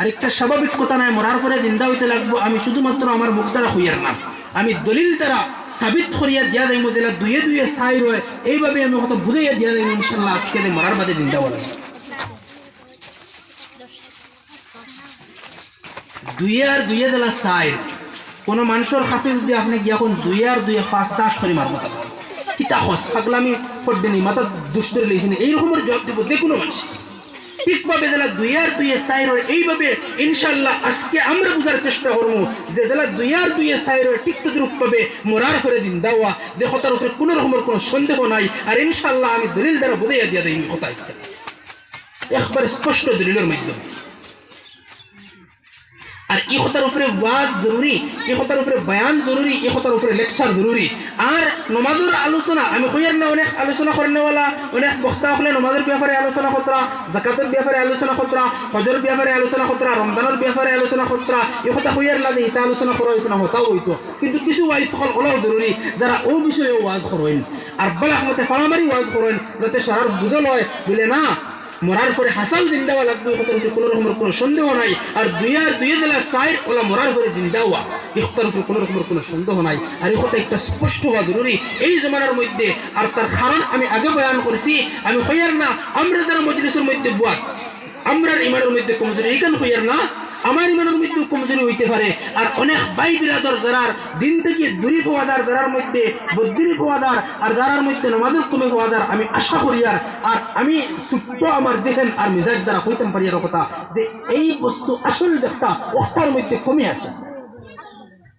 আরেকটা স্বাভাবিক কথা নয় মরার পরে জিন্দা হইতে লাগবো আমি শুধুমাত্র আমার মুখ দ্বারা হইয়ার না, আমি দলিল দ্বারা সাবিত করিয়া দিয়া যাই মধ্যে দুয়ে দুয়ে স্থায়ী রয়ে এইভাবে আমি কত বুঝাইয়া দিয়া যাই ইনশাল্লাহ আজকে মরার বাদে জিন্দা বলা দুয়ে আর দুয়ে দিলা সাইড কোনো মানুষের খাতে যদি আপনি গিয়ে এখন দুয়ে আর দুয়ে 5-10 করে মারবো কিতা হস থাকলে আমি করবে নি মাথা দুষ্ট লেগেছি না এইরকমের জবাব দিব যে কোনো মানুষ ঠিকভাবে দিলা দুই আর দুই সাইড এইভাবে ইনশাল্লাহ আজকে আমরা বোঝার চেষ্টা করবো যে দিলা দুই আর দুই সাইড ঠিক তদ্রুপভাবে মোরার করে দিন দাওয়া দেখো তার উপরে কোনো রকমের কোনো সন্দেহ নাই আর ইনশাল্লাহ আমি দলিল দ্বারা বুঝাইয়া দিয়া দিই কথা একবার স্পষ্ট দলিলের মাধ্যমে আর এই কথার উপরে ওয়াজ জরুরি, এই কথার উপরে বয়ান জরুরি, এই কথার উপরে লেকচার জরুরি। আর নমাজের আলোচনা আমি কইয়ার না অনেক আলোচনা করেনওয়ালা অনেক বক্তা হলে নমাজের ব্যাপারে আলোচনা করতরা, জাকাতের ব্যাপারে আলোচনা করতরা, হজের ব্যাপারে আলোচনা করতরা, রমজানের ব্যাপারে আলোচনা করতরা, এই কথা কইয়ার লাগে এটা আলোচনা করা হইতো না হতাও হইতো, কিন্তু কিছু ওয়াইজ তখন ওলাও জরুরি যারা ও বিষয়ে ওয়াজ করেন আর বালাক মতে ফালামারি ওয়াজ করেন যাতে সারার বুঝল হয় বলে না মরার পরে হাসান জিন্দাওয়া লাগবে কথার উপরে কোনো রকমের কোনো সন্দেহ নাই। আর দুই আর দুই জেলা সাইড ওলা মরার পরে জিন্দাওয়া এই কথার উপরে কোনো রকমের কোনো সন্দেহ নাই। আর এই কথা একটা স্পষ্ট হওয়া জরুরি এই জমানার মধ্যে। আর তার কারণ আমি আগে বয়ান করেছি, আমি হইয়ার না আমরা যারা মজলিসের মধ্যে বুয়াত আমরা ইমানের মধ্যে কমজোরি এইখানে হইয়ার না আমার ইমানের মধ্যে কমজোরি হইতে পারে। আর অনেক ভাই বিরাদর যারার দিন থেকে দূরী হওয়াদার যারার মধ্যে বদ্দিরি হওয়াদার আর যারার মধ্যে নামাজের কমে হওয়াদার আমি আশা করি আর আমি ছোট্ট আমার দেখেন আর মেজাজ দ্বারা হইতাম পারি আর কথা যে এই বস্তু আসল দেখটা অক্টার মধ্যে কমে আছে।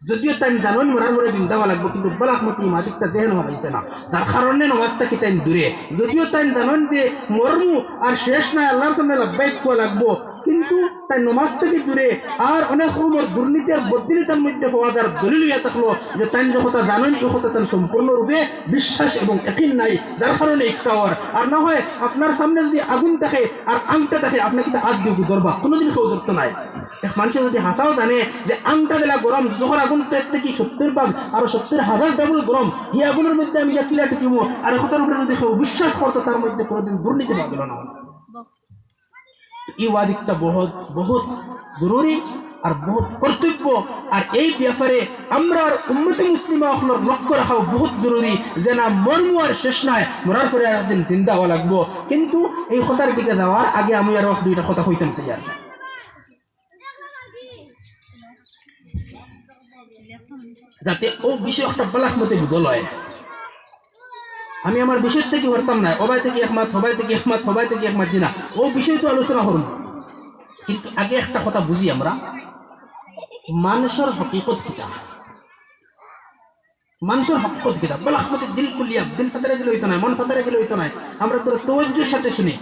যদিও তাই জানেন মরার মরে দিন দেওয়া লাগবে কিন্তু বালাক মতি মাদিকটা দেহেন হইছে না তার কারণে নমাজটা কি তাই দূরে। যদিও তাই জানেন যে মরমু আর শেষ নাই আল্লাহর সামনে লাভবাইক কোয়া লাগবো কিন্তু তাই নমাজ থেকে দূরে আর অনেক রকমের দুর্নীতি আর বদ্দিনীতার মধ্যে হওয়াদার দলিল ইয়া থাকলো যে তাই যে কথা জানেন এই কথা তার সম্পূর্ণরূপে বিশ্বাস এবং একই নাই যার কারণে একটা আর না হয় আপনার সামনে যদি আগুন থাকে আর আংটা থাকে আপনি কিন্তু আগ দিয়ে ধরবা কোনোদিন কেউ ধরতে নাই। এক মানুষের যদি হাসাও জানে যে আংটা দিলা গরম যখন আগুন থেকে 70 ভাগ আর 70,000 ডাবল গরম এই আগুনের মধ্যে আমি যা কিলা টিকিব আর কথার উপরে যদি কেউ বিশ্বাস করতো তার মধ্যে কোনোদিন দুর্নীতি পাবে না। এই ওয়াদিকটা বহুত বহুত জরুরি আর বহুত কর্তব্য। আর এই ব্যাপারে আমরা উম্মতে মুসলিমা আপনার লক্ষ্য রাখা বহুত জরুরি যে না মরমু আর শেষ নাই মরার পরে একদিন চিন্তা হওয়া লাগবো। কিন্তু এই কথার দিকে যাওয়ার আগে আমি আরো দুইটা কথা কইতাম চাই যাতে ও বিষয় একটা বালাক মতে বুঝল হয়। আমি আমার বিষয় থেকে হরতাম না ওবাই থেকে একমাত হবাই থেকে একমাত হবাই থেকে একমাত জিনা ও বিষয় তো আলোচনা করুন কিন্তু আগে একটা কথা বুঝি আমরা মানুষের হকিকত কিতা মানুষের হকিকত কিতা বালাক মতে দিল কুলিয়া দিল ফাতারে গেলে হইতো না মন ফাতারে গেলে হইতো না আমরা তোর তওয়াজ্জুর সাথে শুনি।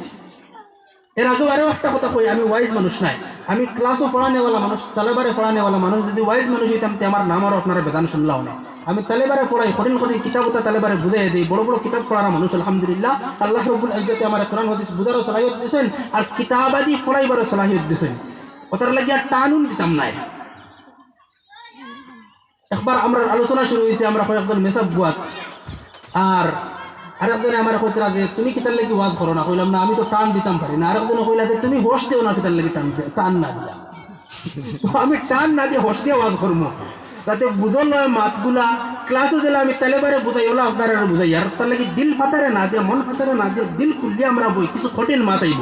এর আগেও আরও একটা কথা কই আমি ওয়াইজ মানুষ নাই আমি ক্লাসও পড়ানেওয়ালা মানুষ তালেবারে পড়ানেওয়ালা মানুষ যদি ওয়াইজ মানুষ হইতাম তো আমার নাম আরও আপনারা বেদান শুনলাও না। আমি তালেবারে পড়াই কঠিন কঠিন কিতাবতা তালেবারে বুঝাই দিই বড় বড় কিতাব পড়ার মানুষ আলহামদুলিল্লাহ আল্লাহ রব্বুল ইজ্জতে আমার কোরআন হাদিস বুঝারও সলাহিয়ত দিয়েছেন আর কিতাবাদি পড়াইবারও সলাহিয়ত দিয়েছেন ওটার লাগি আর টানুন দিতাম নাই। একবার আমরা আলোচনা শুরু হয়েছে আমরা কয়েকজন মেসাব বুয়াত আর আরেকজনে আমার কইতরা যে তুমি কিতার লাগি ওয়াজ করো না কইলাম না আমি তো টান দিতাম পারি না। আরেকজনে কইলা যে তুমি হোস দিও না কিতার লাগি টান না দিয়া আমি টান না দিয়ে হোস দিয়ে ওয়াজ করবো যাতে বুঝল নয় মাতগুলা ক্লাসও দিলে আমি তালেবারে বুঝাই ওলা আপনারা বুঝাই আর তার লাগি দিল ফাতারে না দিয়ে মন ফাতারে না দিয়ে দিল খুললে আমরা বই কিছু কঠিন মাত আইব।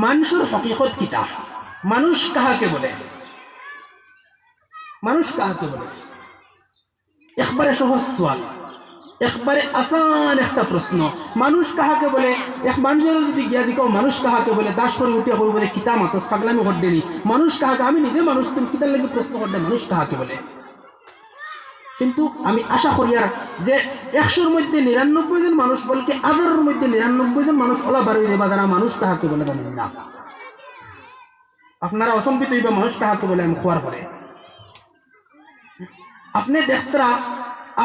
মানুষের হকিকত কিতা মানুষ কাহাকে বলে মানুষ কাহাকে বলে একবারে সহজ সওয়াল একবারে আসান একটা প্রশ্ন মানুষ কাহাকে বলে। এক মানুষের যদি গিয়া দিকে মানুষ কাহাকে বলে দাস করে উঠিয়া করি বলে কিতা মাতো ছাগলামি হড্ডেনি মানুষ কাহাকে আমি নিজে মানুষ তুমি কিতার লাগি প্রশ্ন করলে মানুষ কাহাকে বলে। কিন্তু আমি আশা করি আর যে 100-র মধ্যে 99 জন মানুষ বলকে 1000-এর মধ্যে 99 জন মানুষ ওলা বারোই দেবা যারা মানুষ কাহাকে বলে জানেন না। আপনারা অসম্পিত হইবা মানুষ কাহাকে বলে আমি খোয়ার পরে আপনি দেখতরা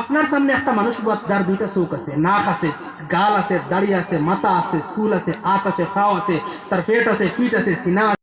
আপনার সামনে একটা মানুষ যার দুইটা চোখ আছে নাক আছে গাল আছে দাড়ি আছে মাথা আছে চুল আছে হাত আছে পাও আছে তার পেট আছে পিঠ আছে সিনা